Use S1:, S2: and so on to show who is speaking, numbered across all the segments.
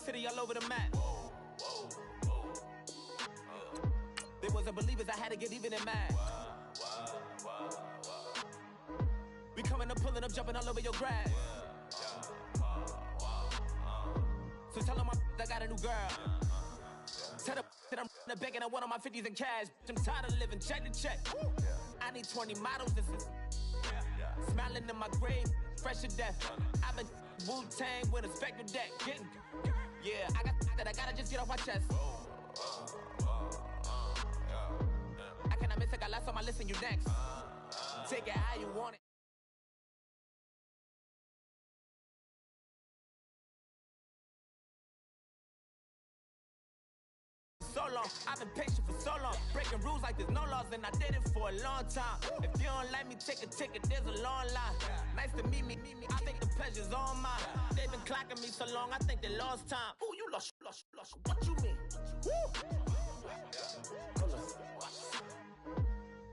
S1: city all over the map. They wasn't believers, I had to get even and mad. We coming up, pulling up, jumping all over your grass. So tell them I got a new girl. Tell them that I'm in the bank and I want all my 50s in cash. I'm tired of living check to check. I need 20 models, this is smiling in my grave, fresh to death. I've been Wu-Tang with a spectre deck. Yeah, I got that, I gotta just get off my chest. I cannot miss, I got last on my list and you next. Take it how you want it. So long, I've been patient for so long. Breaking rules like there's no laws, and I did it for a long time. If you don't like me, take a ticket, there's a long line. Nice to meet me, I think the pleasure's all mine. They've been clocking me so long, I think they lost time. Ooh, you lost, what you mean? Woo!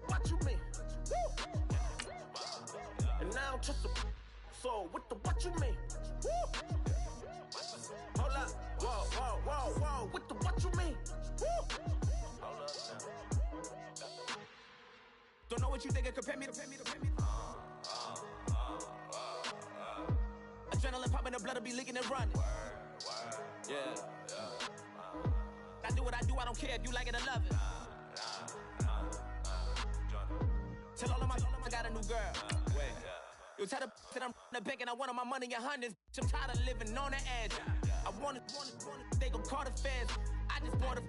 S1: What you mean? Woo! And now I'm just a so what the what you mean? Woo! Hold up, whoa, what the what you mean? Woo! Hold up now. Don't know what you think, compare me to. Adrenaline popping, the blood will be leaking and running. Yeah. I do what I do, I don't care if you like it or love it. Tell all of my I got a new girl. Wait. You tell the that I'm in the bank and I want all my money in hundreds. I'm tired of living on the edge. I want it, they gon' call the feds. I just bought a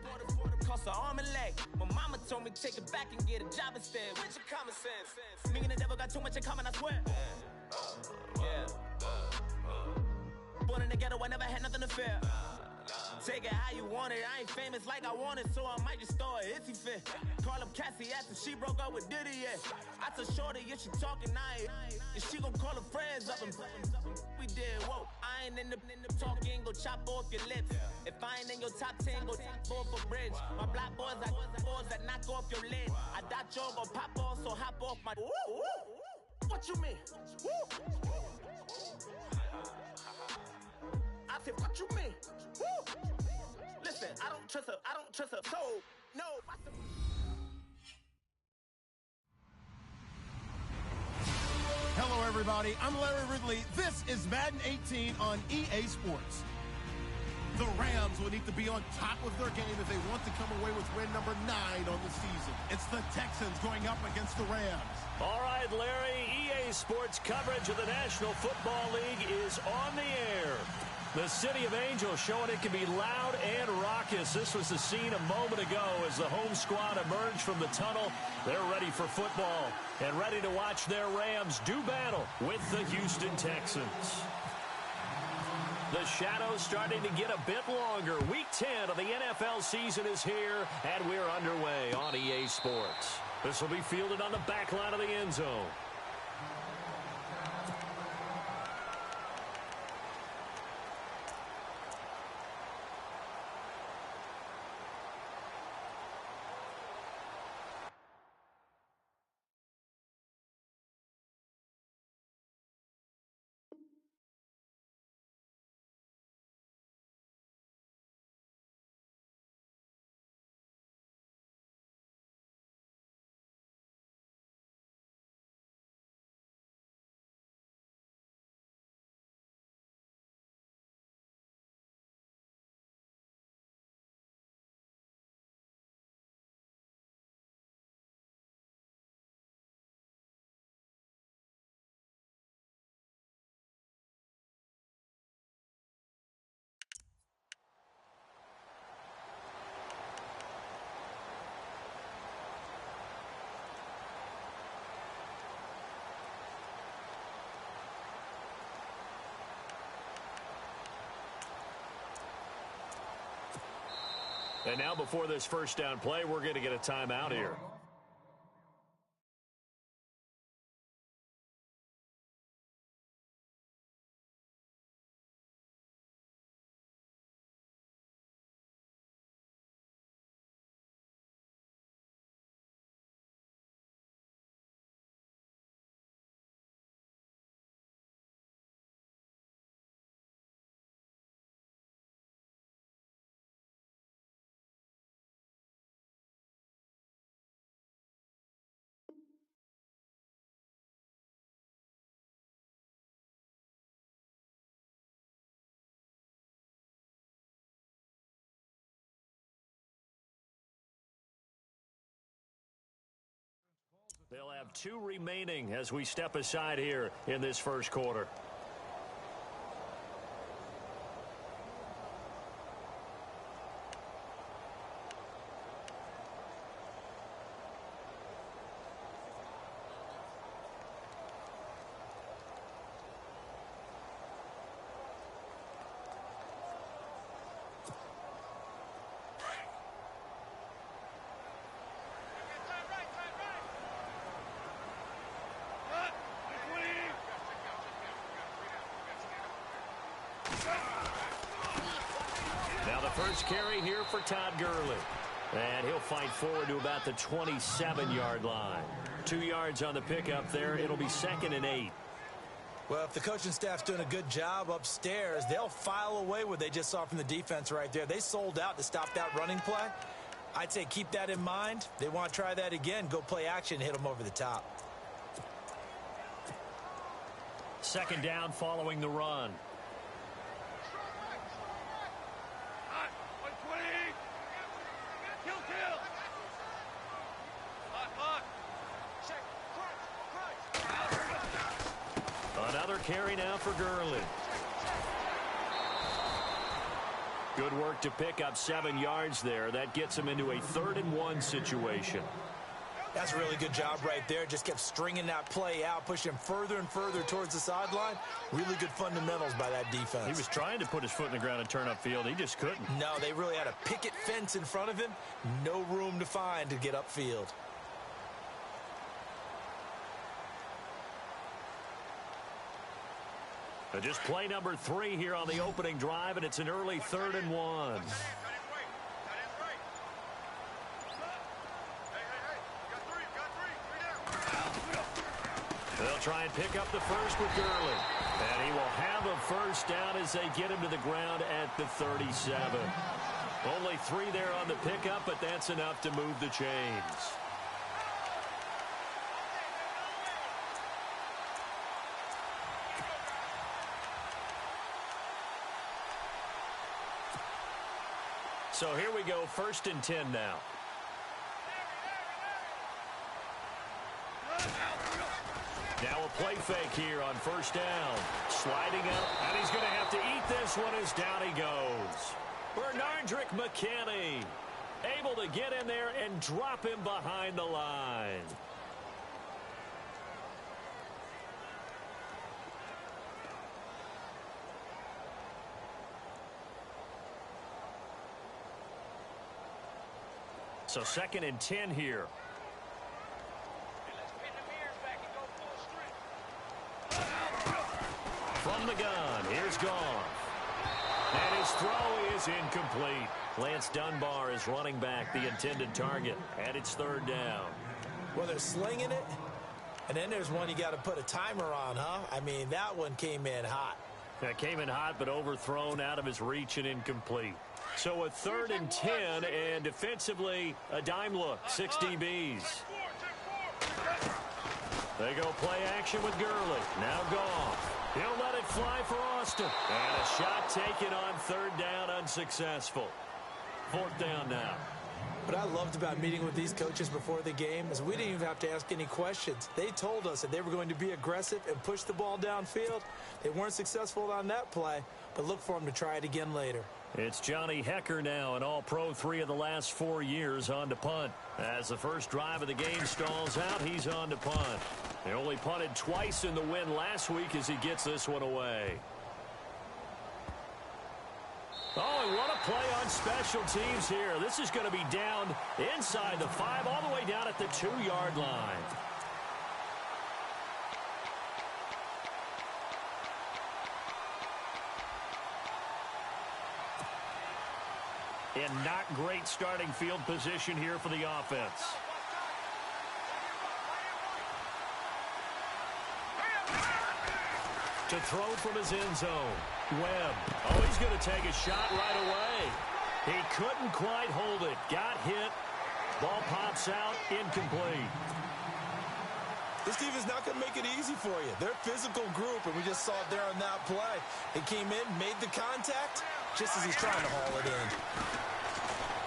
S1: cost an arm and leg. My mama told me take it back and get a job instead. Where's your common sense? Me and the devil got too much in common, I swear. Yeah. Born in the ghetto, I never had nothing to fear. Take it how you want it, I ain't famous like I want it, so I might just throw a hissy fit. Call up Cassie after she broke up with Diddy, yeah. I told Shorty, if she talking, and she gon' call her friends up and we did, whoa. I ain't in the talking, go chop off your lips. If I ain't in your top 10, go top 4 for bridge. My black boys, I boys that knock off your lid. I thought y'all gon' pop off, so hop off my. What you mean? I said, what you mean? Woo! Listen, I don't trust her, so, no.
S2: Hello, everybody. I'm Larry Ridley. This is Madden 18 on EA Sports. The Rams will need to be on top of their game if they want to come away with win number 9 on the season. It's the Texans going up against the Rams.
S3: All right, Larry, EA Sports coverage of the National Football League is on the air. The City of Angels showing it can be loud and raucous. This was the scene a moment ago as the home squad emerged from the tunnel. They're ready for football and ready to watch their Rams do battle with the Houston Texans. The shadows starting to get a bit longer. Week 10 of the NFL season is here, and we're underway on EA Sports. This will be fielded on the back line of the end zone. And now before this first down play, we're going to get a timeout here. They'll have 2 remaining as we step aside here in this first quarter. Now the first carry here for Todd Gurley. And he'll fight forward to about the 27-yard line. 2 yards on the pickup there. It'll be 2nd and 8.
S4: Well, if the coaching staff's doing a good job upstairs, they'll file away what they just saw from the defense right there. They sold out to stop that running play. I'd say keep that in mind. They want to try that again. Go play action, hit them over the top.
S3: 2nd down following the run. Another carry now for Gurley. Good work to pick up 7 yards there. That gets him into a 3rd and 1 situation.
S4: That's a really good job right there. Just kept stringing that play out, pushing him further and further towards the sideline. Really good fundamentals by that defense.
S3: He was trying to put his foot in the ground and turn upfield. He just couldn't.
S4: No, they really had a picket fence in front of him. No room to find to get upfield.
S3: Just play number 3 here on the opening drive, and it's an early 3rd and 1. They'll try and pick up the first with Gurley. And he will have a first down as they get him to the ground at the 37. Only 3 there on the pickup, but that's enough to move the chains. So here we go, 1st and 10 now. Now a play fake here on 1st down. Sliding up, and he's going to have to eat this one as down he goes. Bernardrick McKinney able to get in there and drop him behind the line. So 2nd and 10 here. From the gun, here's Goff. And his throw is incomplete. Lance Dunbar is running back the intended target, and it's 3rd down.
S4: Well, they're slinging it, and then there's one you got to put a timer on, huh? I mean, that one came in hot.
S3: That came in hot, but overthrown out of his reach and incomplete. So a 3rd and 10, and defensively, a dime look, 6 DBs. They go play action with Gurley. Now Goff. He'll let it fly for Austin. And a shot taken on 3rd down, unsuccessful. 4th down now.
S4: What I loved about meeting with these coaches before the game is we didn't even have to ask any questions. They told us that they were going to be aggressive and push the ball downfield. They weren't successful on that play, but look for them to try it again later.
S3: It's Johnny Hecker now, an all-pro 3 of the last 4 years, on to punt. As the first drive of the game stalls out, he's on to punt. They only punted twice in the win last week as he gets this one away. Oh, and what a play on special teams here. This is going to be down inside the 5, all the way down at the 2-yard line. And not great starting field position here for the offense. To throw from his end zone. Webb. Oh, he's going to take a shot right away. He couldn't quite hold it. Got hit. Ball pops out. Incomplete.
S4: This team is not going to make it easy for you. They're a physical group, and we just saw it there on that play. They came in, made the contact, just as he's trying to haul it in.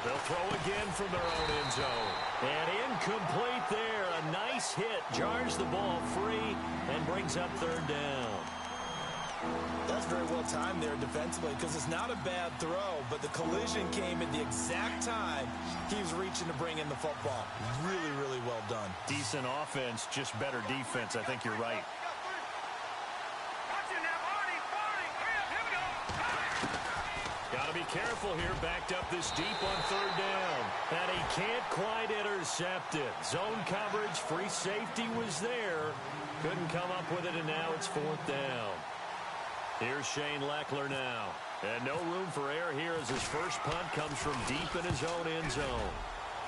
S3: They'll throw again from their own end zone. And incomplete there. A a nice hit, jars the ball free, and brings up third down.
S4: That's very well timed there defensively because it's not a bad throw, but the collision came at the exact time he was reaching to bring in the football. Really, really well done.
S3: Decent offense, just better defense. I think you're right. Got to be careful here, backed up this deep on third down. And he can't quite intercept it. Zone coverage, free safety was there. Couldn't come up with it, and now it's fourth down. Here's Shane Leckler now. And no room for error here as his first punt comes from deep in his own end zone.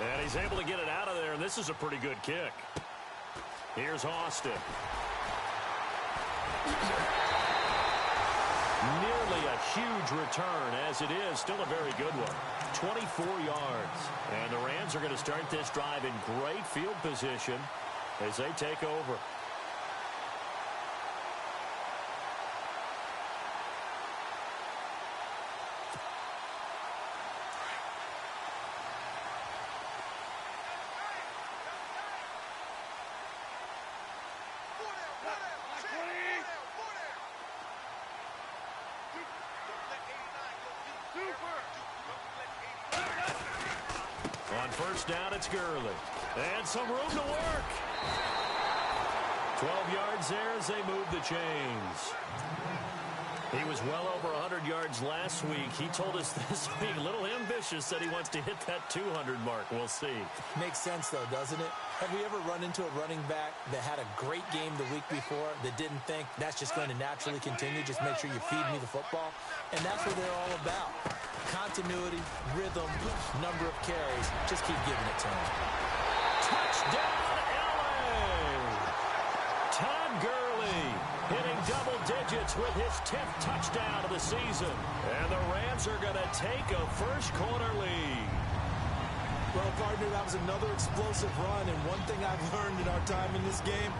S3: And he's able to get it out of there, and this is a pretty good kick. Here's Austin. Nearly a huge return, as it is. Still a very good one. 24 yards. And the Rams are going to start this drive in great field position as they take over. On first down, it's Gurley. And some room to work. 12 yards there as they move the chains. He was well over 100 yards last week. He told us this week, a little ambitious, that he wants to hit that 200 mark. We'll see.
S4: Makes sense, though, doesn't it? Have we ever run into a running back that had a great game the week before that didn't think that's just going to naturally continue? Just make sure you feed me the football. And that's what they're all about. Continuity, rhythm, number of carries. Just keep giving it to him.
S3: Touchdown, LA! Todd Gurley hitting double digits with his 10th touchdown of the season. And the Rams are going to take a first-quarter lead.
S4: Well, partner, that was another explosive run. And one thing I've learned in our time in this game,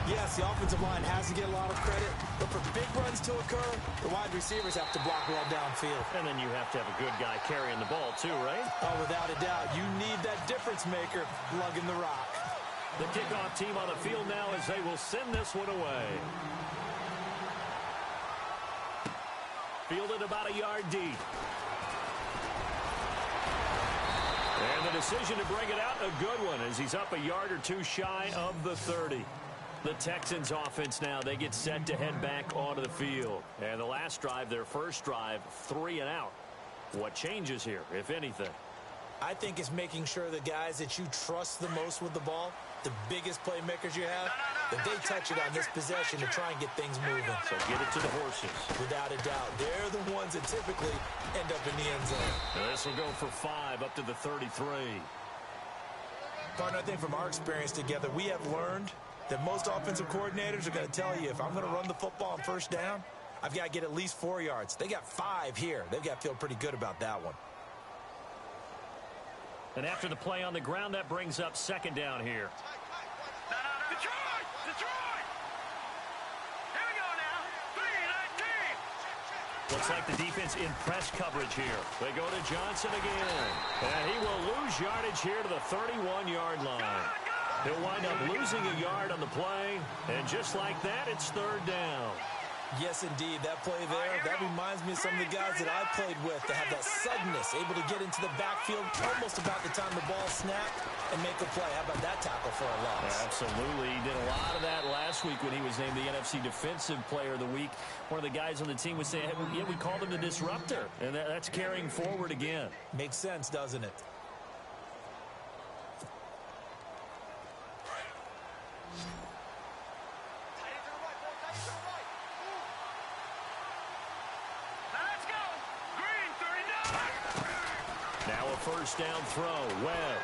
S4: yes, the offensive line has to get a lot of credit, but for big runs to occur, the wide receivers have to block well downfield.
S3: And then you have to have a good guy carrying the ball too, right?
S4: Oh, without a doubt. You need that difference maker lugging the rock.
S3: The kickoff team on the field now as they will send this one away. Fielded about a yard deep. And the decision to bring it out, a good one, as he's up a yard or two shy of the 30. The Texans offense now, they get set to head back onto the field. And the last drive, their first drive, 3 and out. What changes here, if anything?
S4: I think it's making sure the guys that you trust the most with the ball, the biggest playmakers you have, that they touch it on this possession to try and get things moving.
S3: So get it to the horses.
S4: Without a doubt. They're the ones that typically end up in the end zone.
S3: Now this will go for 5 up to the 33.
S4: Partner, I think from our experience together, we have learned that most offensive coordinators are going to tell you, if I'm going to run the football on first down, I've got to get at least 4 yards. They got 5 here. They've got to feel pretty good about that one.
S3: And after the play on the ground, that brings up second down here.
S5: Detroit! Detroit! Here we go now. 3-19.
S3: Looks like the defense in press coverage here. They go to Johnson again. And he will lose yardage here to the 31-yard line. He'll wind up losing a yard on the play. And just like that, it's third down.
S4: Yes, indeed. That play there, that reminds me of some of the guys that I played with that have that suddenness, able to get into the backfield almost about the time the ball snapped and make a play. How about that tackle for a loss?
S3: Absolutely. He did a lot of that last week when he was named the NFC Defensive Player of the Week. One of the guys on the team was saying, hey, yeah, we called him the disruptor. And that's carrying forward again.
S4: Makes sense, doesn't it?
S3: First down throw, Webb.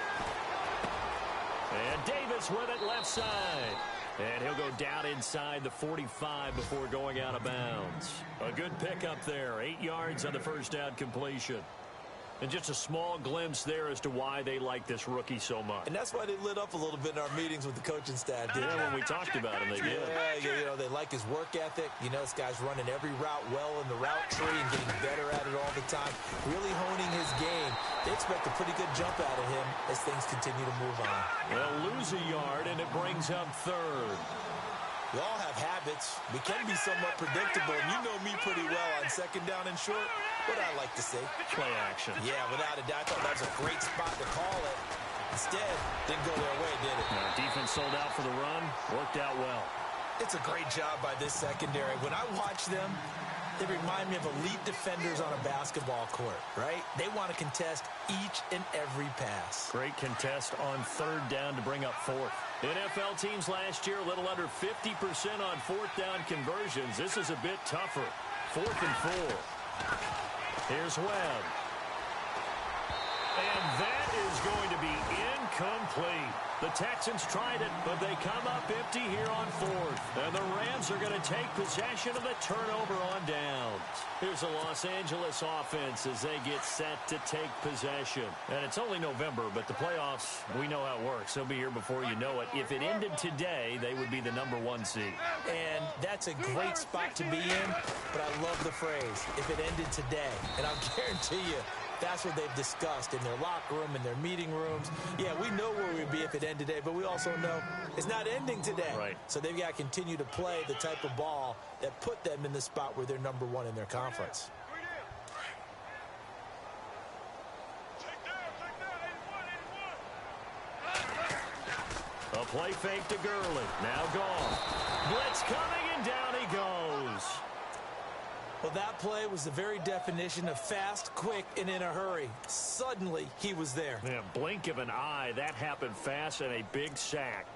S3: And Davis with it left side. And he'll go down inside the 45 before going out of bounds. A good pickup there, 8 yards on the first down completion. And just a small glimpse there as to why they like this rookie so much.
S4: And that's why they lit up a little bit in our meetings with the coaching staff.
S3: Yeah, when we talked about him, they did.
S4: Yeah, you know, they like his work ethic. You know, this guy's running every route well in the route tree and getting better at it all the time. Really honing his game. They expect a pretty good jump out of him as things continue to move on.
S3: They'll lose a yard, and it brings up third.
S4: We all have habits. We can be somewhat predictable, and you know me pretty well on second down and short. What I like to say.
S3: Play action.
S4: Yeah, without a doubt, I thought that was a great spot to call it. Instead, didn't go their way, did it?
S3: No, defense sold out for the run. Worked out well.
S4: It's a great job by this secondary. When I watch them, they remind me of elite defenders on a basketball court, right? They want to contest each and every pass.
S3: Great contest on third down to bring up fourth. NFL teams last year a little under 50% on fourth down conversions. This is a bit tougher. 4th and 4. Here's Webb. And that is going to be incomplete. The Texans tried it, but they come up empty here on fourth. And the Rams are going to take possession of the turnover on downs. Here's the Los Angeles offense as they get set to take possession. And it's only November, but the playoffs, we know how it works. They'll be here before you know it. If it ended today, they would be the #1 seed.
S4: And that's a great spot to be in, but I love the phrase, if it ended today. And I'll guarantee you, that's what they've discussed in their locker room, in their meeting rooms. Yeah, we know where we'd be if it ended today, but we also know it's not ending today.
S3: Right.
S4: So they've got to continue to play the type of ball that put them in the spot where they're #1 in their conference.
S3: A play fake to Gurley. Now gone. Blitz coming, and down he goes.
S4: Well, that play was the very definition of fast, quick, and in a hurry. Suddenly, he was there.
S3: Yeah, blink of an eye. That happened fast, and a big sack.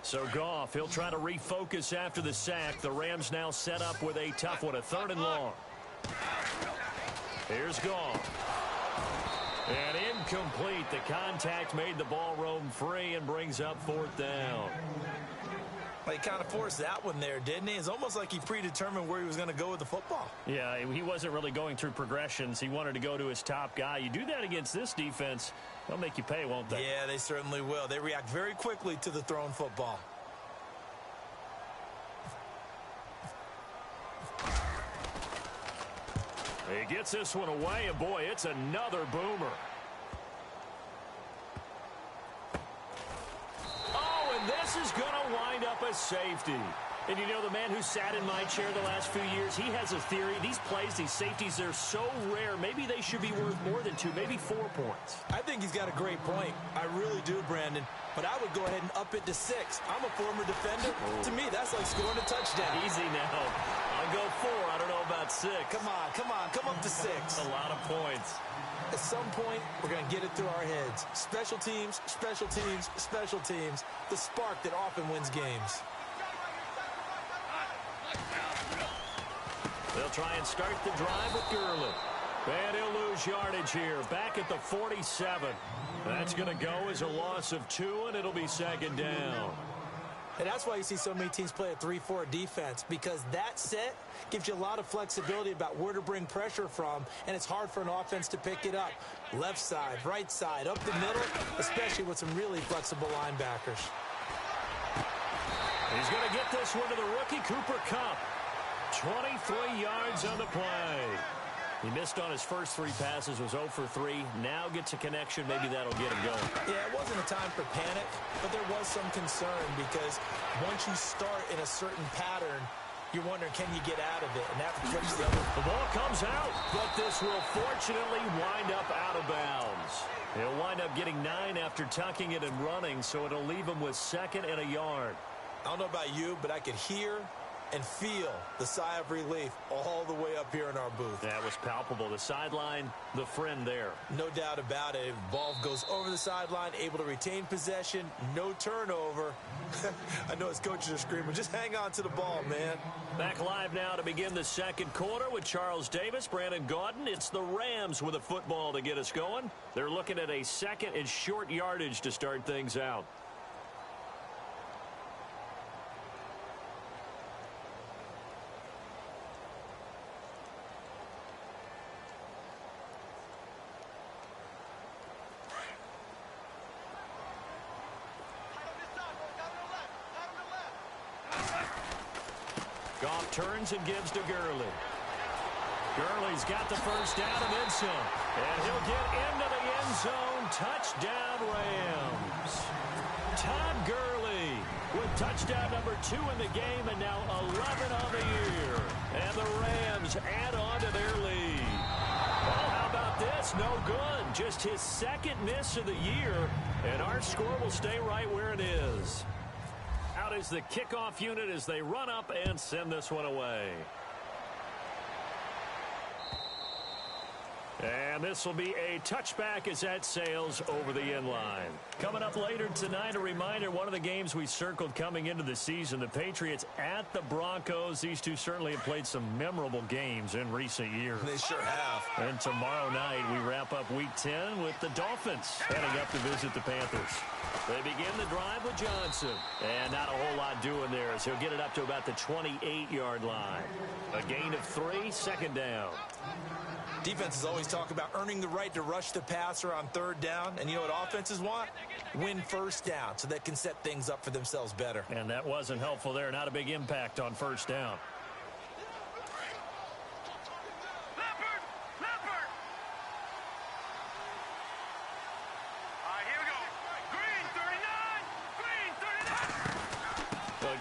S3: So Goff, he'll try to refocus after the sack. The Rams now set up with a tough one, a 3rd and long. Here's Goff. And incomplete. The contact made the ball roam free and brings up 4th down.
S4: Well, he kind of forced that one there, didn't he? It's almost like he predetermined where he was going to go with the football.
S3: Yeah, he wasn't really going through progressions. He wanted to go to his top guy. You do that against this defense, they'll make you pay, won't they?
S4: Yeah, they certainly will. They react very quickly to the thrown football.
S3: He gets this one away, and boy, it's another boomer. Oh, and this is going to wind up a safety. And you know, the man who sat in my chair the last few years, he has a theory. These plays, these safeties, they're so rare. Maybe they should be worth more than 2, maybe 4 points.
S4: I think he's got a great point. I really do, Brandon. But I would go ahead and up it to 6. I'm a former defender. To me, that's like scoring a touchdown.
S3: Easy now. I'll go 4. I don't know about 6.
S4: Come on, come on. Come up to 6.
S3: A lot of points.
S4: At some point, we're going to get it through our heads. Special teams, special teams, special teams. The spark that often wins games.
S3: They'll try and start the drive with Gurley. And he'll lose yardage here. Back at the 47. That's going to go as a loss of 2, and it'll be 2nd down.
S4: And that's why you see so many teams play a 3-4 defense, because that set gives you a lot of flexibility about where to bring pressure from, and it's hard for an offense to pick it up. Left side, right side, up the middle, especially with some really flexible linebackers.
S3: He's going to get this one to the rookie, Cooper Kupp. 23 yards on the play. He missed on his first 3 passes, was 0 for 3. Now gets a connection. Maybe that'll get him going.
S4: Yeah, it wasn't a time for panic, but there was some concern because once you start in a certain pattern, you're wondering, can you get out of it? And that flips the other.
S3: The ball comes out, but this will fortunately wind up out of bounds. He'll wind up getting 9 after tucking it and running, so it'll leave him with 2nd and a yard.
S4: I don't know about you, but I could hear and feel the sigh of relief all the way up here in our booth.
S3: That was palpable. The sideline, the friend there.
S4: No doubt about it. Ball goes over the sideline, able to retain possession, no turnover. I know his coaches are screaming, just hang on to the ball, man.
S3: Back live now to begin the 2nd quarter with Charles Davis, Brandon Gaudin. It's the Rams with a football to get us going. They're looking at a 2nd and short yardage to start things out. Goff turns and gives to Gurley. Gurley's got the first down and then some. And he'll get into the end zone. Touchdown, Rams. Todd Gurley with touchdown number 2 in the game and now 11 on the year. And the Rams add on to their lead. Well, how about this? No good. Just his second miss of the year. And our score will stay right where it is. Out is the kickoff unit as they run up and send this one away. And this will be a touchback as that sails over the end line. Coming up later tonight, a reminder, one of the games we circled coming into the season, the Patriots at the Broncos. These two certainly have played some memorable games in recent years.
S4: They sure have.
S3: And tomorrow night, we wrap up Week 10 with the Dolphins heading up to visit the Panthers. They begin the drive with Johnson. And not a whole lot doing there as he'll get it up to about the 28-yard line. A gain of 3, second down.
S4: Defenses always talk about earning the right to rush the passer on third down. And you know what offenses want? Win first down so they can set things up for themselves better.
S3: And that wasn't helpful there. Not a big impact on first down.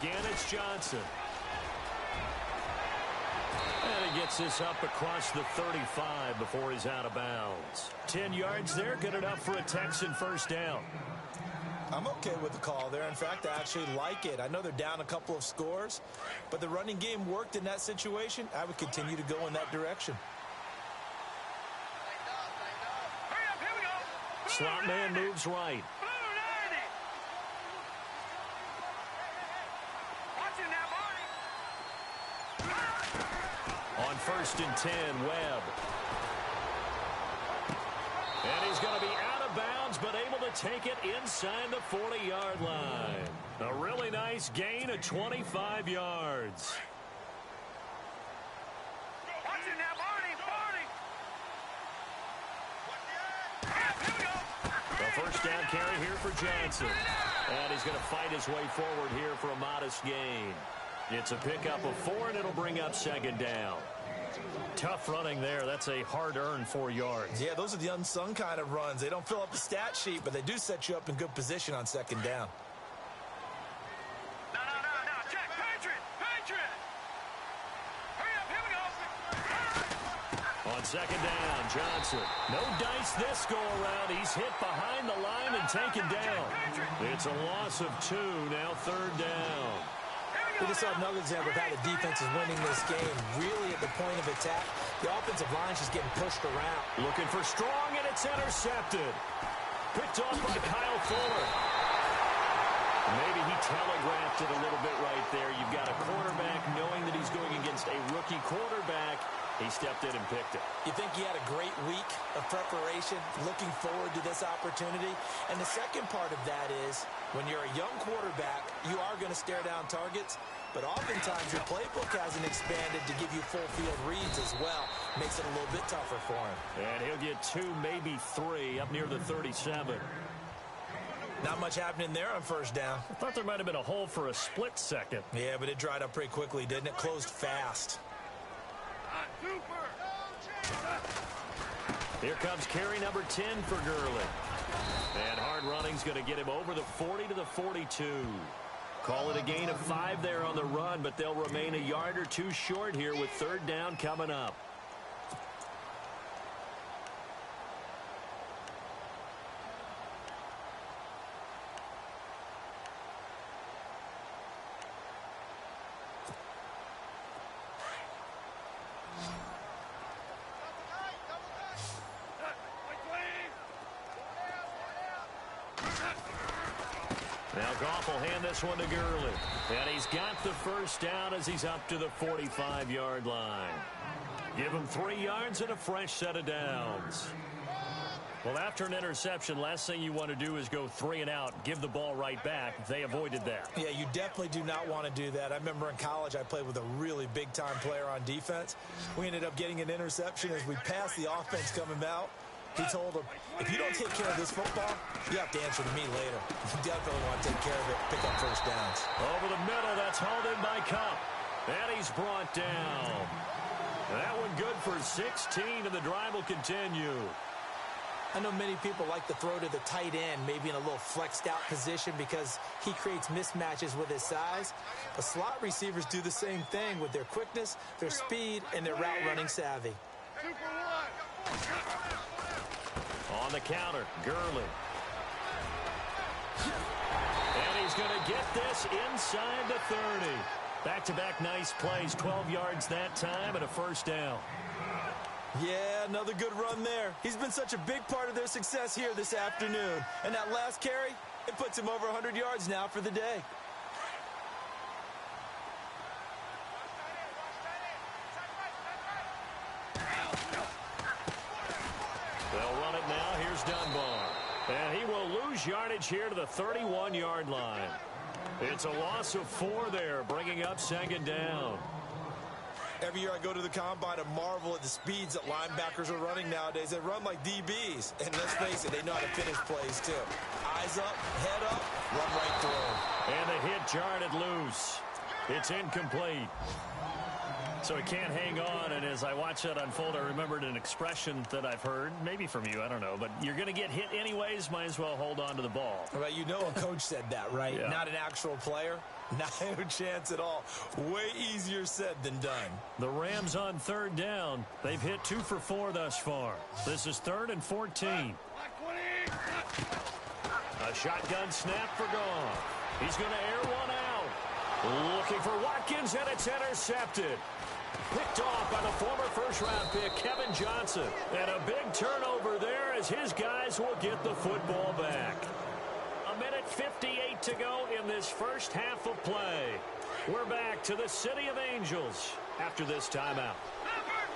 S3: Again, it's Johnson. And he gets this up across the 35 before he's out of bounds. 10 yards there, good enough for a Texan first down.
S4: I'm okay with the call there. In fact, I actually like it. I know they're down a couple of scores, but the running game worked in that situation. I would continue to go in that direction.
S3: Slot man moves right. On 1st and 10, Webb. And he's going to be out of bounds, but able to take it inside the 40-yard line. A really nice gain of 25 yards. The first down carry here for Johnson. And he's going to fight his way forward here for a modest gain. It's a pickup of 4, and it'll bring up second down. Tough running there. That's a hard-earned 4 yards.
S4: Yeah, those are the unsung kind of runs. They don't fill up the stat sheet, but they do set you up in good position on second down.
S5: No. Check. Patriot. Hurry up. Here we go.
S3: On second down, Johnson. No dice this go-around. He's hit behind the line and taken down. It's a loss of 2, now third down.
S4: We just saw another example of how the defense is winning this game. Really at the point of attack, the offensive line's just getting pushed around.
S3: Looking for strong, and it's intercepted. Picked off by Kyle Fuller. Maybe he telegraphed it a little bit right there. You've got a quarterback knowing that he's going against a rookie quarterback. He stepped in and picked it.
S4: You think he had a great week of preparation, looking forward to this opportunity? And the second part of that is, when you're a young quarterback, you are going to stare down targets, but oftentimes your playbook hasn't expanded to give you full field reads as well. Makes it a little bit tougher for him.
S3: And he'll get 2, maybe 3, up near the 37.
S4: Not much happening there on first down.
S3: I thought there might have been a hole for a split second.
S4: Yeah, but it dried up pretty quickly, didn't it? Closed fast.
S3: Here comes carry number 10 for Gurley. And hard running's going to get him over the 40 to the 42. Call it a gain of 5 there on the run, but they'll remain a yard or 2 short here with third down coming up. Now Goff will hand this one to Gurley. And he's got the first down as he's up to the 45-yard line. Give him 3 yards and a fresh set of downs. Well, after an interception, last thing you want to do is go 3 and out, give the ball right back. They avoided that.
S4: Yeah, you definitely do not want to do that. I remember in college I played with a really big-time player on defense. We ended up getting an interception as we passed the offense coming out. He told him, if you don't take care of this football, you have to answer to me later. You definitely want to take care of it, pick up first downs.
S3: Over the middle, that's hauled in by Cup. And he's brought down. That one good for 16, and the drive will continue.
S4: I know many people like to throw to the tight end, maybe in a little flexed out position because he creates mismatches with his size. But slot receivers do the same thing with their quickness, their speed, and their route running savvy.
S3: On the counter, Gurley. And he's going to get this inside the 30. Back-to-back nice plays, 12 yards that time and a first down.
S4: Yeah, another good run there. He's been such a big part of their success here this afternoon. And that last carry, it puts him over 100 yards now for the day.
S3: They'll run it now. Here's Dunbar. And he will lose yardage here to the 31-yard line. It's a loss of 4 there, bringing up second down.
S4: Every year I go to the combine and marvel at the speeds that linebackers are running nowadays. They run like DBs. And let's face it, they know how to finish plays too. Eyes up, head up, run right through.
S3: And the hit jarred it loose. It's incomplete. So he can't hang on, and as I watch that unfold, I remembered an expression that I've heard, maybe from you, I don't know, but you're going to get hit anyways, might as well hold on to the ball.
S4: Well, you know a coach said that, right?
S3: Yeah.
S4: Not an actual player. Not a chance at all. Way easier said than done.
S3: The Rams on third down. They've hit 2 for 4 thus far. This is 3rd and 14. A shotgun snap for Goff. He's going to air one out. Looking for Watkins, and it's intercepted. Picked off by the former first-round pick, Kevin Johnson. And a big turnover there as his guys will get the football back. 1:58 to go in this first half of play. We're back to the City of Angels after this timeout.
S5: Leopard!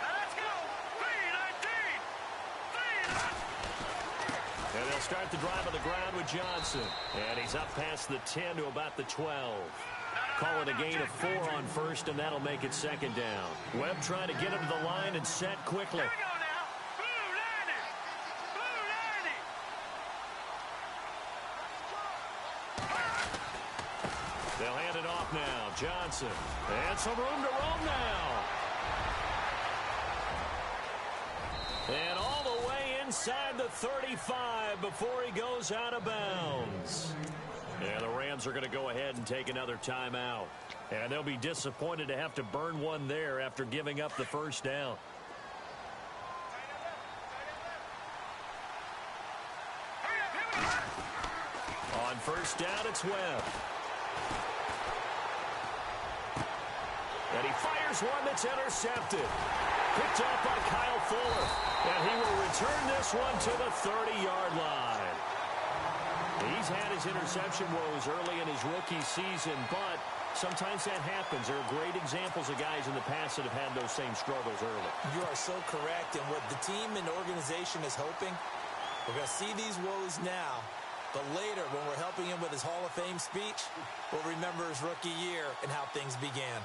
S5: Now let's go! 3-19!
S3: And they'll start the drive on the ground with Johnson. And he's up past the 10 to about the 12. Call it a gain of 4 on first, and that'll make it second down. Webb trying to get him to the line and set quickly.
S5: Here we go now! Blue 90!
S3: They'll hand it off now. Johnson. And some room to roam now. And all the way inside the 35 before he goes out of bounds. And the Rams are going to go ahead and take another timeout. And they'll be disappointed to have to burn one there after giving up the first down. On first down, it's Webb. And he fires one that's intercepted. Picked up by Kyle Fuller. And he will return this one to the 30-yard line. He's had his interception woes early in his rookie season, but sometimes that happens. There are great examples of guys in the past that have had those same struggles early.
S4: You are so correct. And what the team and organization is hoping, we're going to see these woes now. But later, when we're helping him with his Hall of Fame speech, we'll remember his rookie year and how things began.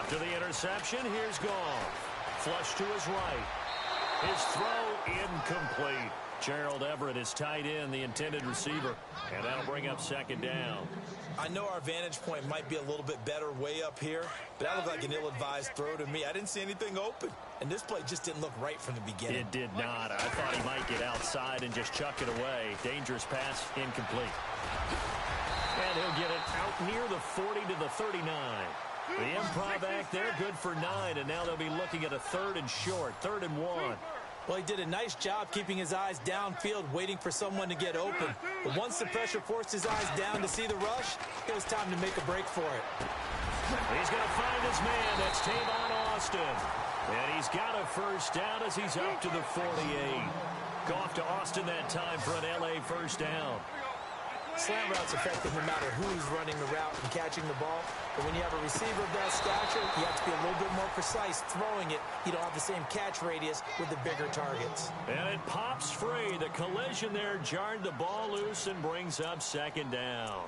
S3: After the interception, here's Goff. Flush to his right. His throw incomplete. Gerald Everett is tight end, the intended receiver. And that'll bring up second down.
S4: I know our vantage point might be a little bit better way up here, but that looked like an ill-advised throw to me. I didn't see anything open, and this play just didn't look right from the beginning.
S3: It did not. I thought he might get outside and just chuck it away. Dangerous pass, incomplete. And he'll get it out near the 40 to the 39. The improv act there, good for 9, and now they'll be looking at a 3rd and short, 3rd and 1.
S4: Well, he did a nice job keeping his eyes downfield, waiting for someone to get open. But once the pressure forced his eyes down to see the rush, it was time to make a break for it.
S3: He's going to find his man. That's Tavon Austin. And he's got a first down as he's up to the 48. Goff to Austin that time for an L.A. first down.
S4: Slant route's effective no matter who's running the route and catching the ball. But when you have a receiver of that stature, you have to be a little bit more precise throwing it. You don't have the same catch radius with the bigger targets.
S3: And it pops free. The collision there jarred the ball loose and brings up second down.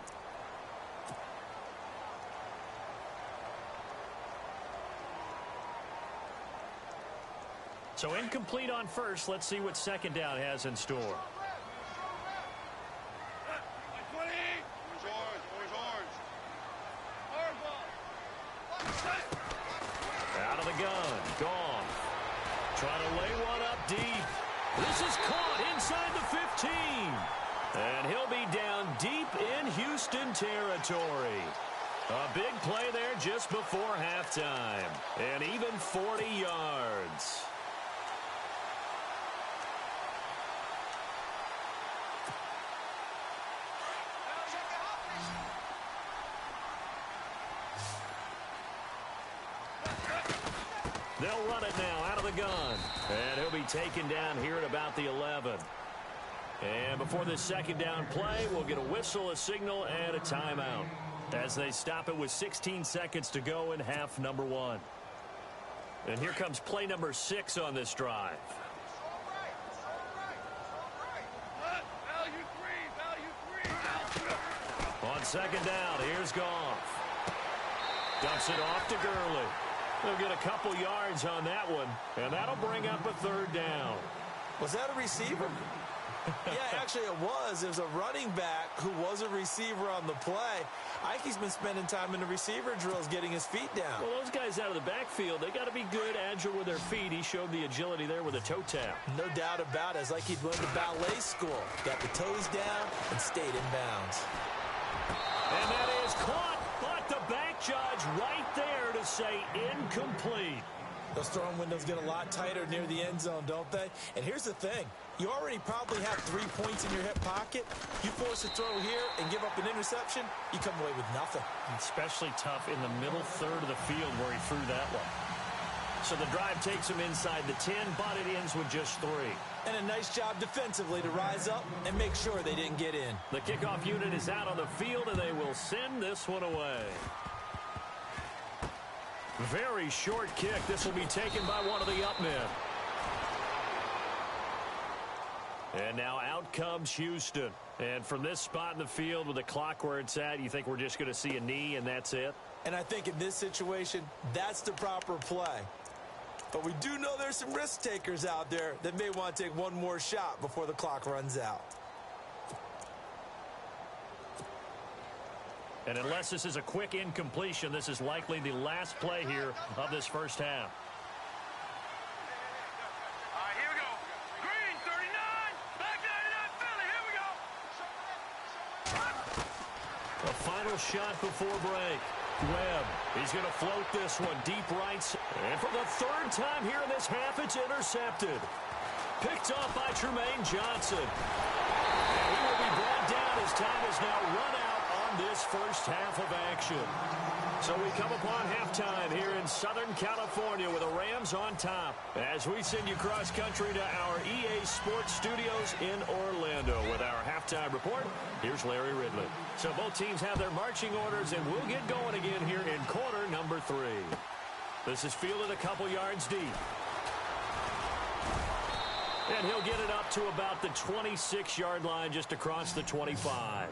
S3: So incomplete on first. Let's see what second down has in store. Out of the gun. Gone. Trying to lay one up deep. This is caught inside the 15. And he'll be down deep in Houston territory. A big play there just before halftime. And even 40 yards. They'll run it now out of the gun. And he'll be taken down here at about the 11. And before this second down play, we'll get a whistle, a signal, and a timeout as they stop it with 16 seconds to go in half number 1. And here comes play number 6 on this drive. On second down, here's Goff. Dumps it off to Gurley. They'll get a couple yards on that one, and that'll bring up a third down.
S4: Was that a receiver? Yeah, actually it was. There's a running back who was a receiver on the play. I think he's been spending time in the receiver drills getting his feet down.
S3: Well, those guys out of the backfield, they got to be good, agile with their feet. He showed the agility there with a toe tap.
S4: No doubt about it. It's like he'd went to ballet school. Got the toes down and stayed in bounds.
S3: And that is caught, but the back judge right there to say incomplete.
S4: Those throwing windows get a lot tighter near the end zone, don't they? And here's the thing. You already probably have 3 points in your hip pocket. You force a throw here and give up an interception, you come away with nothing.
S3: Especially tough in the middle third of the field where he threw that one. So the drive takes him inside the 10, but it ends with just 3.
S4: And a nice job defensively to rise up and make sure they didn't get in.
S3: The kickoff unit is out on the field, and they will send this one away. Very short kick. This will be taken by one of the up men. And now out comes Houston. And from this spot in the field with the clock where it's at, you think we're just going to see a knee and that's it?
S4: And I think in this situation, that's the proper play. But we do know there's some risk takers out there that may want to take one more shot before the clock runs out.
S3: And unless this is a quick incompletion, this is likely the last play here of this first half.
S5: All right, here we go. Green, 39. Back 99, Philly. Here we go.
S3: A final shot before break. Webb, he's going to float this one deep right. And for the third time here in this half, it's intercepted. Picked off by Tremaine Johnson. And he will be brought down as time is now run out on this first half of action. So we come upon halftime here in Southern California with the Rams on top as we send you cross country to our EA Sports Studios in Orlando with our halftime report. Here's Larry Ridley. So both teams have their marching orders, and we'll get going again here in quarter number 3. This is fielded a couple yards deep. And he'll get it up to about the 26-yard line just across the 25.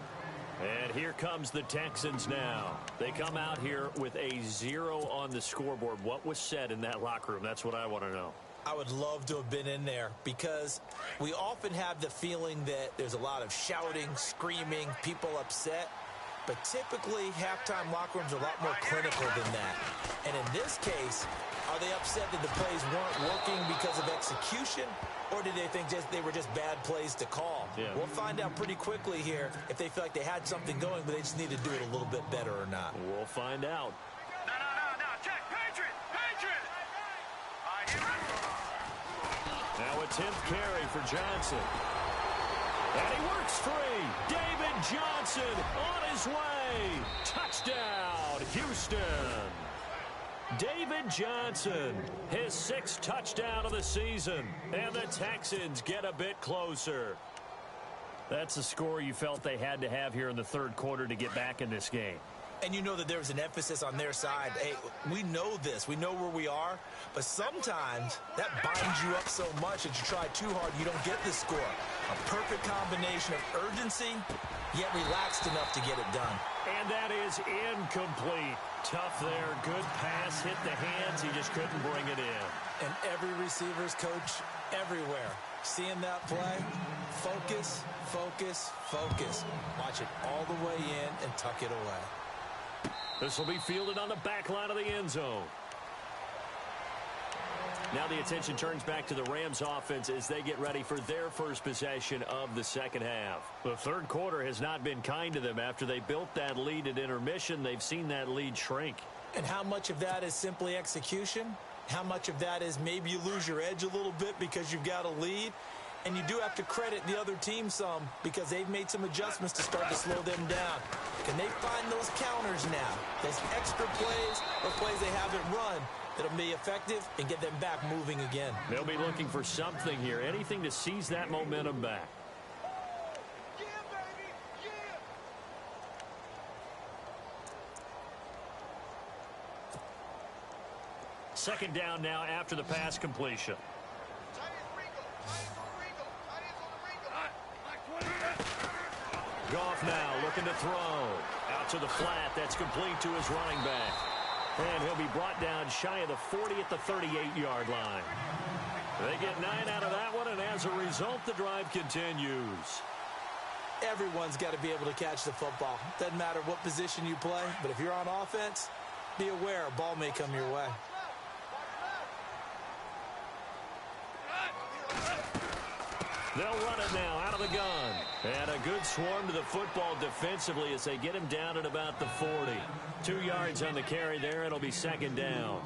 S3: And here comes the Texans now. They come out here with a 0 on the scoreboard. What was said in that locker room? That's what I want to know.
S4: I would love to have been in there because we often have the feeling that there's a lot of shouting, screaming, people upset. But typically, halftime locker rooms are a lot more clinical than that. And in this case, are they upset that the plays weren't working because of execution? Or did they think they were just bad plays to call?
S3: Yeah.
S4: We'll find out pretty quickly here if they feel like they had something going, but they just need to do it a little bit better or not.
S3: We'll find out.
S5: No. Check. Patriot. All right, here we go.
S3: Now a 10th carry for Johnson. And he works free. David Johnson on his way. Touchdown, Houston. David Johnson, his 6th touchdown of the season. And the Texans get a bit closer. That's the score you felt they had to have here in the third quarter to get back in this game.
S4: And you know that there's an emphasis on their side. Hey, we know this. We know where we are. But sometimes that binds you up so much that you try too hard, you don't get the score. A perfect combination of urgency, yet relaxed enough to get it done.
S3: And that is incomplete. Tough there. Good pass. Hit the hands. He just couldn't bring it in.
S4: And every receiver's coach everywhere. Seeing that play, focus, focus, focus. Watch it all the way in and tuck it away.
S3: This will be fielded on the back line of the end zone. Now the attention turns back to the Rams offense as they get ready for their first possession of the second half. The third quarter has not been kind to them. After they built that lead at intermission, they've seen that lead shrink.
S4: And how much of that is simply execution? How much of that is maybe you lose your edge a little bit because you've got a lead? And you do have to credit the other team some because they've made some adjustments to start to slow them down. Can they find those counters now? Those extra plays or plays they haven't run that'll be effective and get them back moving again.
S3: They'll be looking for something here, anything to seize that momentum back.
S5: Yeah, baby, yeah.
S3: Second down now after the pass completion. Goff now looking to throw. Out to the flat. That's complete to his running back. And he'll be brought down shy of the 40 at the 38-yard line. They get 9 out of that one, and as a result, the drive continues.
S4: Everyone's got to be able to catch the football. Doesn't matter what position you play, but if you're on offense, be aware a ball may come your way.
S3: They'll run it now out of the gun. And a good swarm to the football defensively as they get him down at about the 40. 2 yards on the carry there. It'll be second down.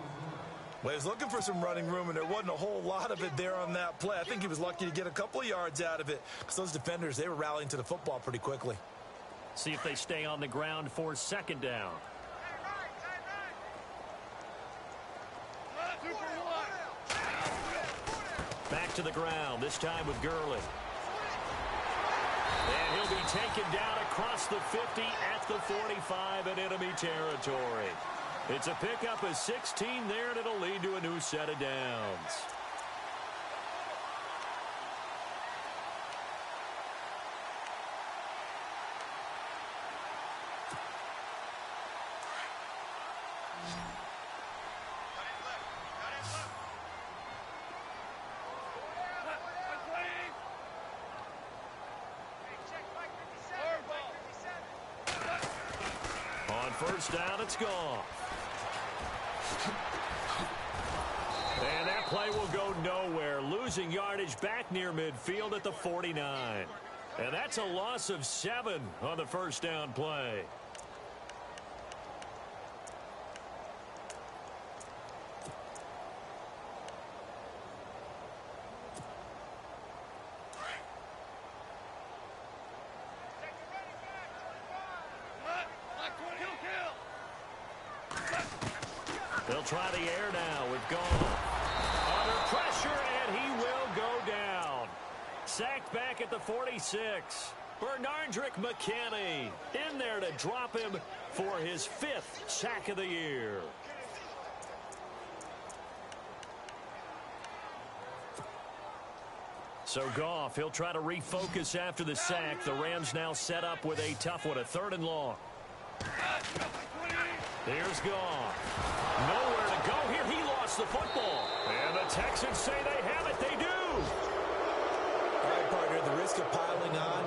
S4: Well, he was looking for some running room, and there wasn't a whole lot of it there on that play. I think he was lucky to get a couple of yards out of it because those defenders, they were rallying to the football pretty quickly.
S3: See if they stay on the ground for second down. Back to the ground, this time with Gurley. And he'll be taken down across the 50 at the 45 in enemy territory. It's a pickup of 16 there, and it'll lead to a new set of downs. First down, it's gone. And that play will go nowhere. Losing yardage back near midfield at the 49. And that's a loss of 7 on the first down play. They'll try the air now with Goff. Under pressure, and he will go down. Sacked back at the 46. Bernardrick McKinney in there to drop him for his 5th sack of the year. So Goff, he'll try to refocus after the sack. The Rams now set up with a tough one, a 3rd and long. Here's Goff. Nowhere to go here. He lost the football. And the Texans say they have it. They do.
S4: All right, partner, the risk of piling on.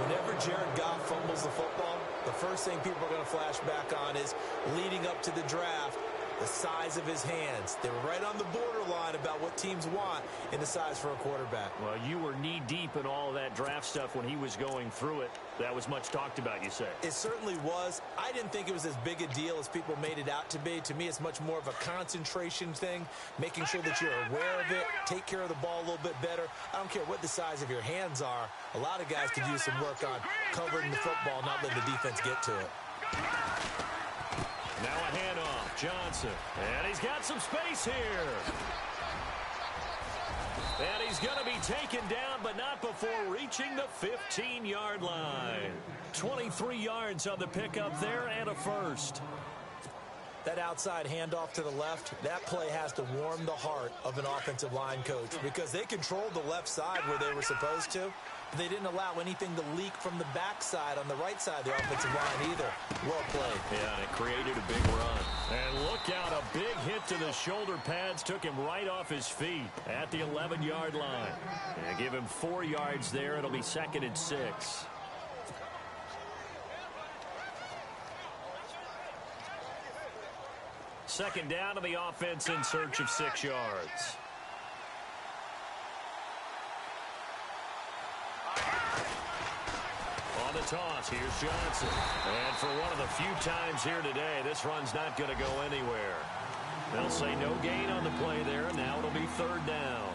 S4: Whenever Jared Goff fumbles the football, the first thing people are going to flash back on is leading up to the draft, the size of his hands. They were right on the borderline about what teams want in the size for a quarterback.
S3: Well, you were knee-deep in all of that draft stuff when he was going through it. That was much talked about, you say.
S4: It certainly was. I didn't think it was as big a deal as people made it out to be. To me, it's much more of a concentration thing, making sure that you're aware of it, take care of the ball a little bit better. I don't care what the size of your hands are. A lot of guys could use some work on covering the football, not letting the defense get to it.
S3: Now a handoff, Johnson. And he's got some space here. And he's going to be taken down, but not before reaching the 15-yard line. 23 yards on the pickup there and a first.
S4: That outside handoff to the left, that play has to warm the heart of an offensive line coach because they controlled the left side where they were supposed to. But they didn't allow anything to leak from the backside on the right side of the offensive line either. Well played.
S3: Yeah, and it created a big run. And look out, a big hit to the shoulder pads took him right off his feet at the 11-yard line. And give him 4 yards there. It'll be 2nd and 6. Second down to the offense in search of 6 yards. On the toss, here's Johnson. And for one of the few times here today, this run's not going to go anywhere. They'll say no gain on the play there, and now it'll be 3rd down.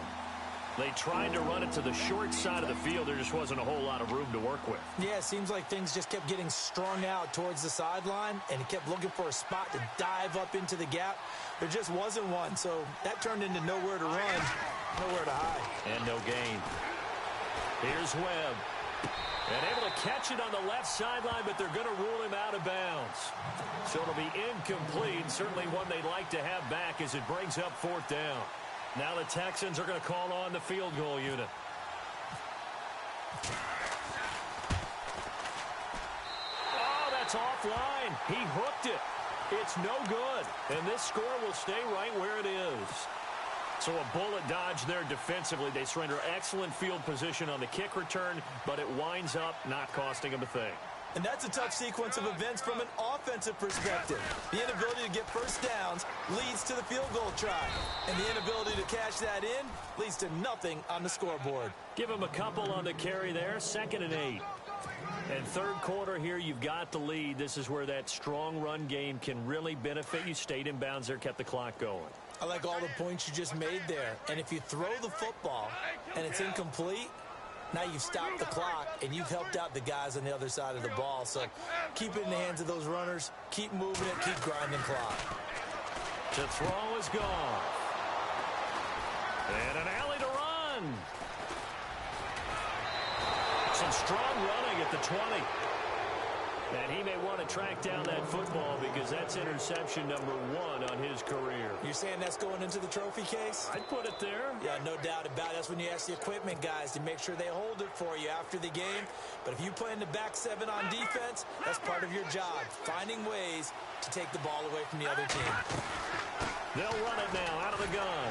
S3: They tried to run it to the short side of the field. There just wasn't a whole lot of room to work with.
S4: Yeah, it seems like things just kept getting strung out towards the sideline, and he kept looking for a spot to dive up into the gap. There just wasn't one, so that turned into nowhere to run, nowhere to hide.
S3: And no gain. Here's Webb. And able to catch it on the left sideline, but they're going to rule him out of bounds. So it'll be incomplete, certainly one they'd like to have back as it brings up 4th down. Now the Texans are going to call on the field goal unit. Oh, that's offline. He hooked it. It's no good. And this score will stay right where it is. So a bullet dodge there defensively. They surrender excellent field position on the kick return, but it winds up not costing them a thing.
S4: And that's a tough sequence of events from an offensive perspective. The inability to get first downs leads to the field goal try. And the inability to cash that in leads to nothing on the scoreboard.
S3: Give him a couple on the carry there. 2nd and 8. And 3rd quarter here, you've got the lead. This is where that strong run game can really benefit you. Stayed in bounds there, kept the clock going.
S4: I like all the points you just made there. And if you throw the football and it's incomplete, now you've stopped the clock, and you've helped out the guys on the other side of the ball. So keep it in the hands of those runners. Keep moving it. Keep grinding clock.
S3: To throw is gone. And an alley to run. Some strong running at the 20. And he may want to track down that football because that's interception number 1 on his career.
S4: You're saying that's going into the trophy case?
S3: I'd put it there.
S4: Yeah, no doubt about it. That's when you ask the equipment guys to make sure they hold it for you after the game. But if you play in the back 7 on defense, that's part of your job, finding ways to take the ball away from the other team.
S3: They'll run it now out of the gun.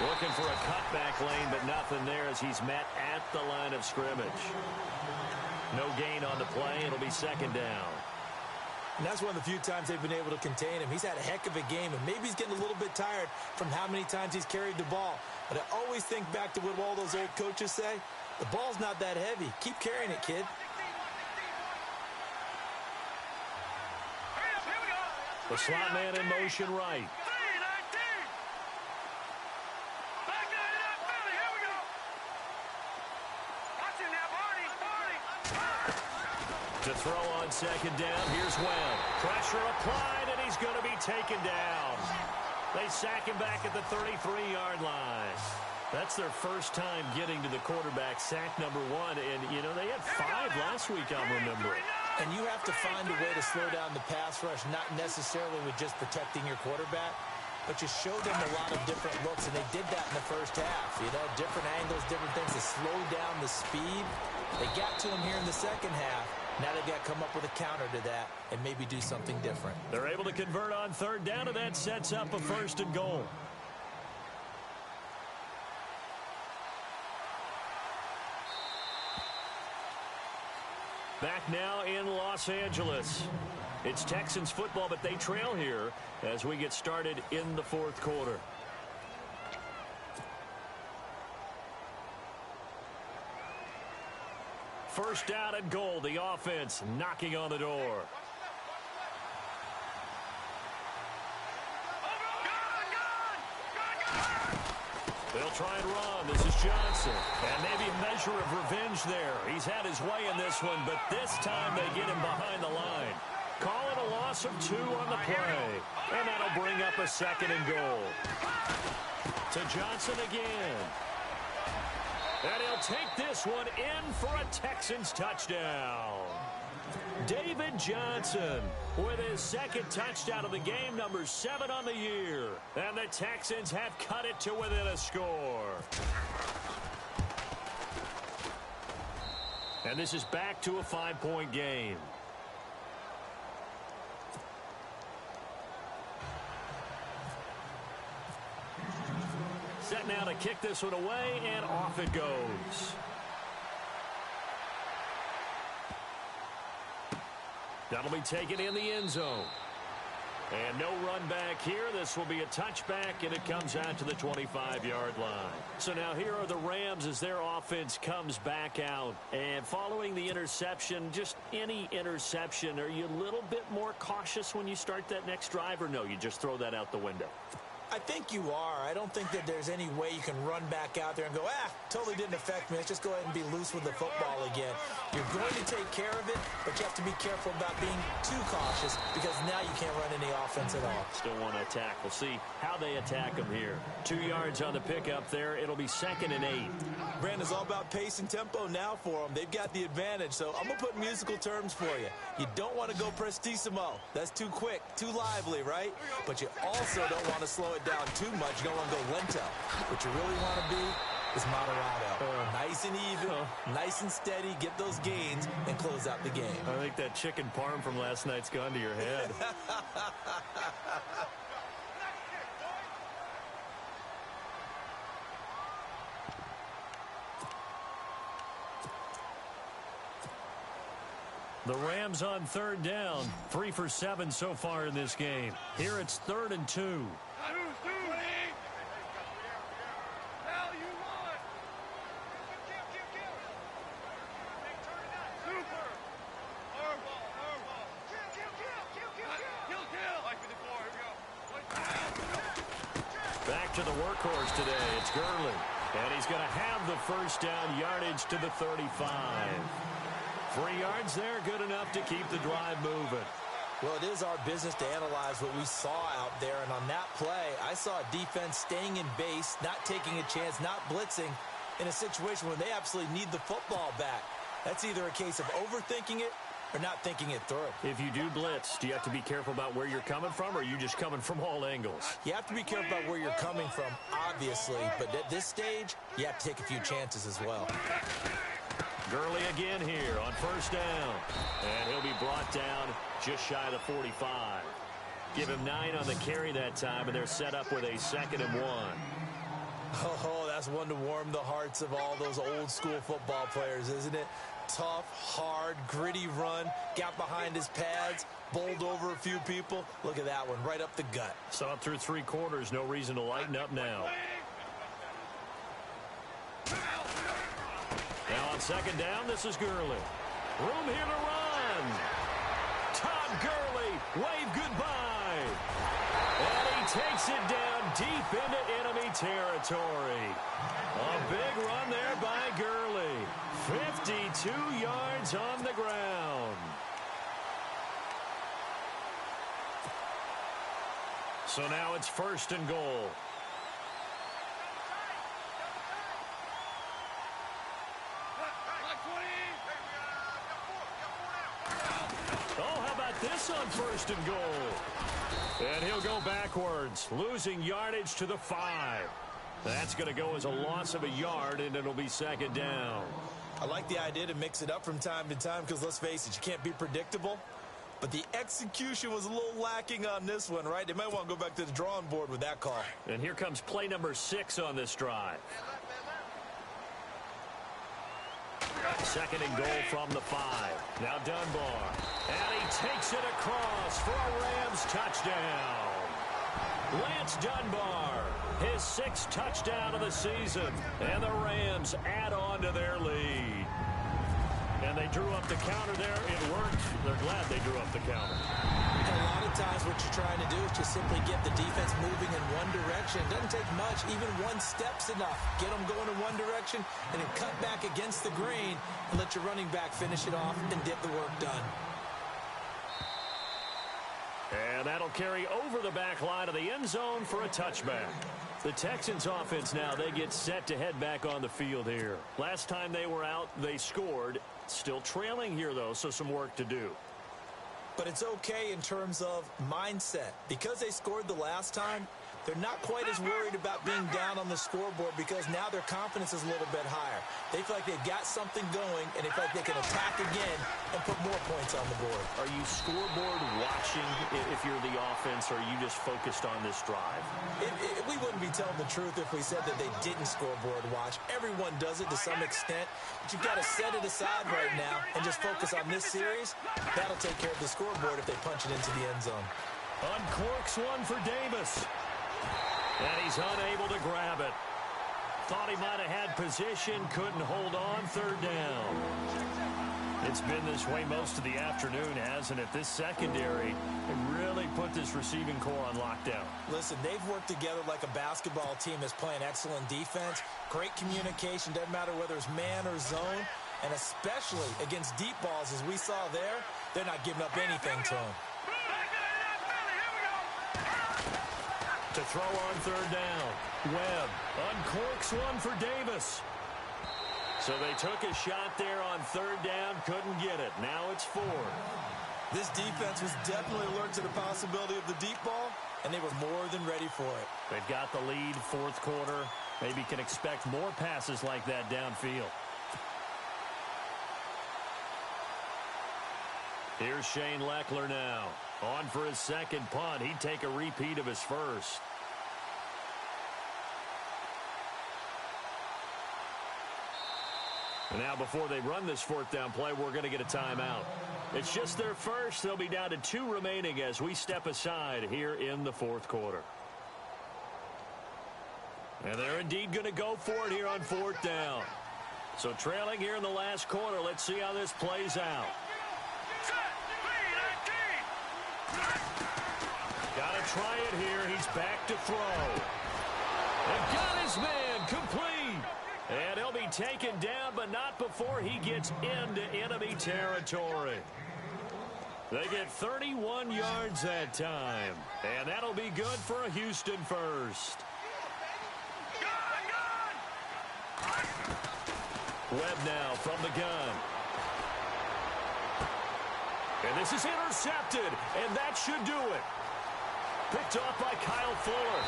S3: Looking for a cutback lane, but nothing there as he's met at the line of scrimmage. No gain on the play. It'll be 2nd down.
S4: And that's one of the few times they've been able to contain him. He's had a heck of a game, and maybe he's getting a little bit tired from how many times he's carried the ball. But I always think back to what all those old coaches say. The ball's not that heavy. Keep carrying it, kid.
S3: The slot man in motion right. To throw on 2nd down, here's Webb. Pressure applied, and he's going to be taken down. They sack him back at the 33-yard line. That's their first time getting to the quarterback, sack number 1. And, you know, they had 5 last week, I'm remembering.
S4: And you have to find a way to slow down the pass rush, not necessarily with just protecting your quarterback, but you show them a lot of different looks, and they did that in the first half. You know, different angles, different things to slow down the speed. They got to him here in the second half. Now they've got to come up with a counter to that and maybe do something different.
S3: They're able to convert on 3rd down, and that sets up a 1st and goal. Back now in Los Angeles. It's Texans football, but they trail here as we get started in the 4th quarter. First down and goal. The offense knocking on the door. They'll try and run. This is Johnson. And maybe a measure of revenge there. He's had his way in this one, but this time they get him behind the line. Call it a loss of 2 on the play. And that'll bring up a 2nd and goal. To Johnson again. And he'll take this one in for a Texans touchdown. David Johnson with his second touchdown of the game, number 7 on the year. And the Texans have cut it to within a score. And this is back to a 5-point game. Set now to kick this one away, and off it goes. That'll be taken in the end zone. And no run back here. This will be a touchback, and it comes out to the 25-yard line. So now here are the Rams as their offense comes back out. And following the interception, just any interception, are you a little bit more cautious when you start that next drive, or no, you just throw that out the window?
S4: I think you are. I don't think that there's any way you can run back out there and go, totally didn't affect me. Let's just go ahead and be loose with the football again. You're going to take care of it, but you have to be careful about being too cautious because now you can't run any offense at all.
S3: Still want to attack. We'll see how they attack them here. 2 yards on the pickup there. It'll be 2nd and 8.
S4: Brandon's all about pace and tempo now for them. They've got the advantage, so I'm going to put musical terms for you. You don't want to go prestissimo. That's too quick, too lively, right? But you also don't want to slow it down too much. You don't want to go lento. What you really want to be is moderato. Nice and even, nice and steady, get those gains, and close out the game.
S3: I think that chicken parm from last night's gone to your head. The Rams on 3rd down, 3 for 7 so far in this game. Here it's 3rd and 2. Back to the workhorse today. It's Gurley. And he's going to have the first down, yardage to the 35. 3 yards there, good enough to keep the drive moving.
S4: Well, it is our business to analyze what we saw out there. And on that play, I saw a defense staying in base, not taking a chance, not blitzing in a situation where they absolutely need the football back. That's either a case of overthinking it or not thinking it through.
S3: If you do blitz, do you have to be careful about where you're coming from, or are you just coming from all angles?
S4: You have to be careful about where you're coming from, obviously. But at this stage, you have to take a few chances as well.
S3: Gurley again here on 1st down. And he'll be brought down just shy of the 45. Give him 9 on the carry that time, and they're set up with a 2nd and 1.
S4: Oh, that's one to warm the hearts of all those old school football players, isn't it? Tough, hard, gritty run, got behind his pads, bowled over a few people. Look at that one, right up the gut.
S3: Saw it through 3 quarters, no reason to lighten up now. Now on 2nd down, this is Gurley. Room here to run. Todd Gurley, wave goodbye. And he takes it down deep into enemy territory. A big run there by Gurley. 52 yards on the ground. So now it's 1st and goal. Oh, how about this on 1st and goal? And he'll go backwards, losing yardage to the 5. That's going to go as a loss of a yard, and it'll be 2nd down.
S4: I like the idea to mix it up from time to time because, let's face it, you can't be predictable. But the execution was a little lacking on this one, right? They might want to go back to the drawing board with that call.
S3: And here comes play number 6 on this drive. 2nd and goal from the 5. Now Dunbar. And he takes it across for a Rams touchdown. Lance Dunbar, his 6th touchdown of the season. And the Rams add on to their lead. And they drew up the counter there. It worked. They're glad they drew up the counter.
S4: And a lot of times what you're trying to do is just simply get the defense moving in one direction. It doesn't take much. Even one step's enough. Get them going in one direction and then cut back against the grain and let your running back finish it off and get the work done.
S3: And that'll carry over the back line of the end zone for a touchback. The Texans offense now, they get set to head back on the field here. Last time they were out, they scored. Still trailing here, though, so some work to do.
S4: But it's okay in terms of mindset. Because they scored the last time, they're not quite as worried about being down on the scoreboard because now their confidence is a little bit higher. They feel like they've got something going, and they feel like they can attack again and put more points on the board.
S3: Are you scoreboard watching if you're the offense, or are you just focused on this drive?
S4: We wouldn't be telling the truth if we said that they didn't scoreboard watch. Everyone does it to some extent, but you've got to set it aside right now and just focus on this series. That'll take care of the scoreboard if they punch it into the end zone.
S3: Uncorks one for Davis. And he's unable to grab it. Thought he might have had position, couldn't hold on, third down. It's been this way most of the afternoon, hasn't it? This secondary, they really put this receiving core on lockdown.
S4: Listen, they've worked together like a basketball team that's playing excellent defense. Great communication, doesn't matter whether it's man or zone. And especially against deep balls, as we saw there, they're not giving up anything to them.
S3: To throw on third down. Webb uncorks one for Davis. So they took a shot there on third down, couldn't get it. Now it's fourth.
S4: This defense was definitely alert to the possibility of the deep ball, and they were more than ready for it.
S3: They've got the lead, fourth quarter. Maybe can expect more passes like that downfield. Here's Shane Leckler now. On for his second punt. He'd take a repeat of his first. And now before they run this fourth down play, we're going to get a timeout. It's just their first. They'll be down to 2 remaining as we step aside here in the fourth quarter. And they're indeed going to go for it here on fourth down. So trailing here in the last quarter. Let's see how this plays out. Got to try it here. He's back to throw. And got his man complete. And he'll be taken down, but not before he gets into enemy territory. They get 31 yards that time. And that'll be good for a Houston first. Webb now from the gun. And this is intercepted, and that should do it. Picked off by Kyle Fuller.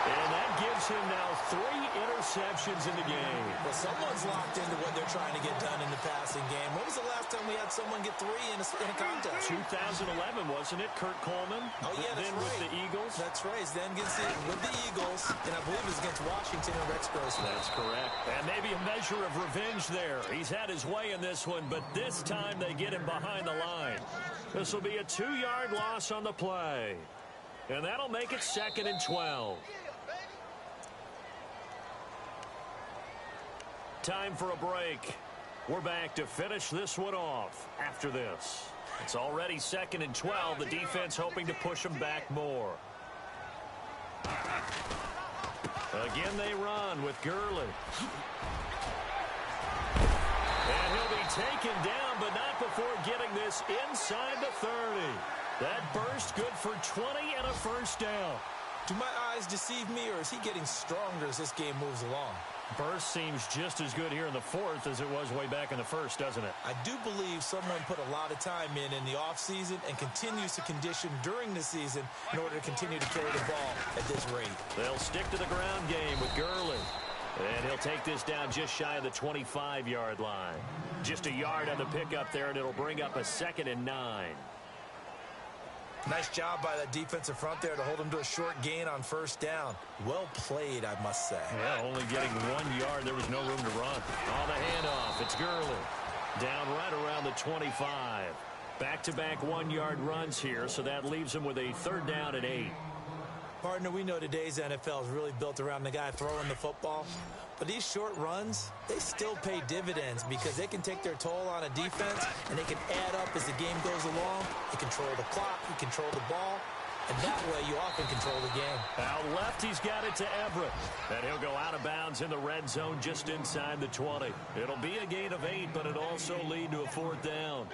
S3: And that gives him now 3 interceptions in the game.
S4: Well, someone's locked into what they're trying to get done in the passing game. When was the last time we had someone get 3 in a contest?
S3: 2011, wasn't it? Kurt Coleman.
S4: Oh, yeah, that's
S3: then
S4: right.
S3: with the Eagles.
S4: That's right. Then with the Eagles, and I believe it was against Washington and Rex Grossman.
S3: That's correct. And maybe a measure of revenge there. He's had his way in this one, but this time they get him behind the line. This will be a 2-yard loss on the play. And that'll make it 2nd and 12. Time for a break. We're back to finish this one off after this. It's already 2nd and 12. The defense hoping to push them back more. Again, they run with Gurley. And he'll be taken down, but not before getting this inside the 30. That burst good for 20 and a first down.
S4: Do my eyes deceive me, or is he getting stronger as this game moves along?
S3: Burst seems just as good here in the fourth as it was way back in the first, doesn't it?
S4: I do believe someone put a lot of time in the offseason and continues to condition during the season in order to continue to carry the ball at this rate.
S3: They'll stick to the ground game with Gurley. And he'll take this down just shy of the 25-yard line. Just a yard on the pickup there, and it'll bring up a 2nd and 9.
S4: Nice job by that defensive front there to hold him to a short gain on first down. Well played, I must say.
S3: Yeah, only getting 1 yard. There was no room to run. On the handoff, it's Gurley. Down right around the 25. Back-to-back 1-yard runs here, so that leaves him with a 3rd down and 8.
S4: Partner, we know today's NFL is really built around the guy throwing the football. But these short runs, they still pay dividends because they can take their toll on a defense and they can add up as the game goes along. You control the clock, you control the ball, and that way you often control the game.
S3: Out left, he's got it to Everett. And he'll go out of bounds in the red zone just inside the 20. It'll be a gain of 8, but it'll also lead to a 4th down.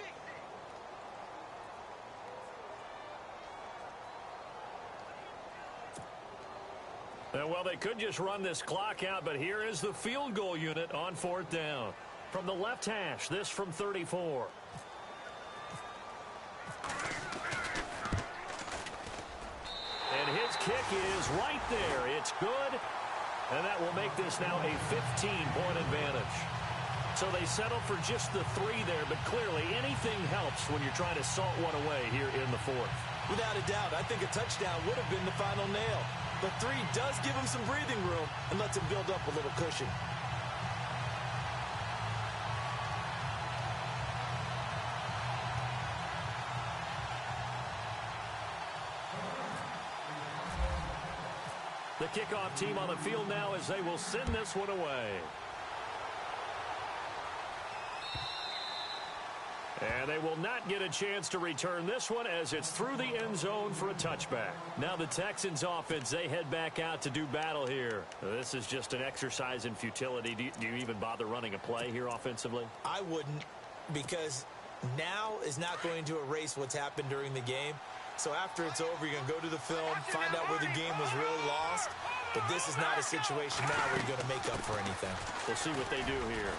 S3: Well, they could just run this clock out, but here is the field goal unit on 4th down. From the left hash, this from 34. And his kick is right there. It's good, and that will make this now a 15-point advantage. So they settle for just the 3 there, but clearly anything helps when you're trying to salt one away here in the 4th.
S4: Without a doubt, I think a touchdown would have been the final nail. But 3 does give him some breathing room and lets him build up a little cushion.
S3: The kickoff team on the field now as they will send this one away. And they will not get a chance to return this one as it's through the end zone for a touchback. Now the Texans offense, they head back out to do battle here. This is just an exercise in futility. Do you even bother running a play here offensively?
S4: I wouldn't, because now is not going to erase what's happened during the game. So after it's over, you're going to go to the film, find out where the game was really lost. But this is not a situation now where you're going to make up for anything.
S3: We'll see what they do here.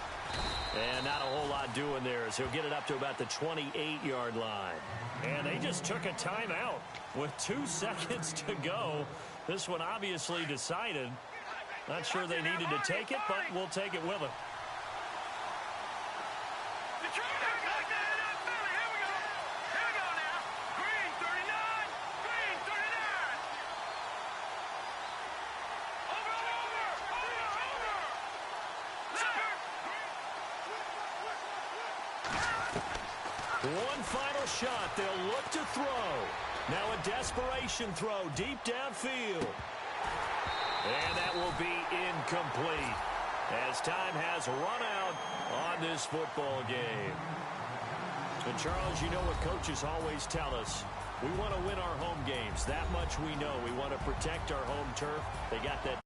S3: And not a whole lot doing there as he'll get it up to about the 28-yard line. And they just took a timeout with 2 seconds to go. This one obviously decided. Not sure they needed to take it, but we'll take it with them. One final shot. They'll look to throw. Now a desperation throw deep downfield. And that will be incomplete as time has run out on this football game. And Charles, you know what coaches always tell us. We want to win our home games. That much we know. We want to protect our home turf. They got that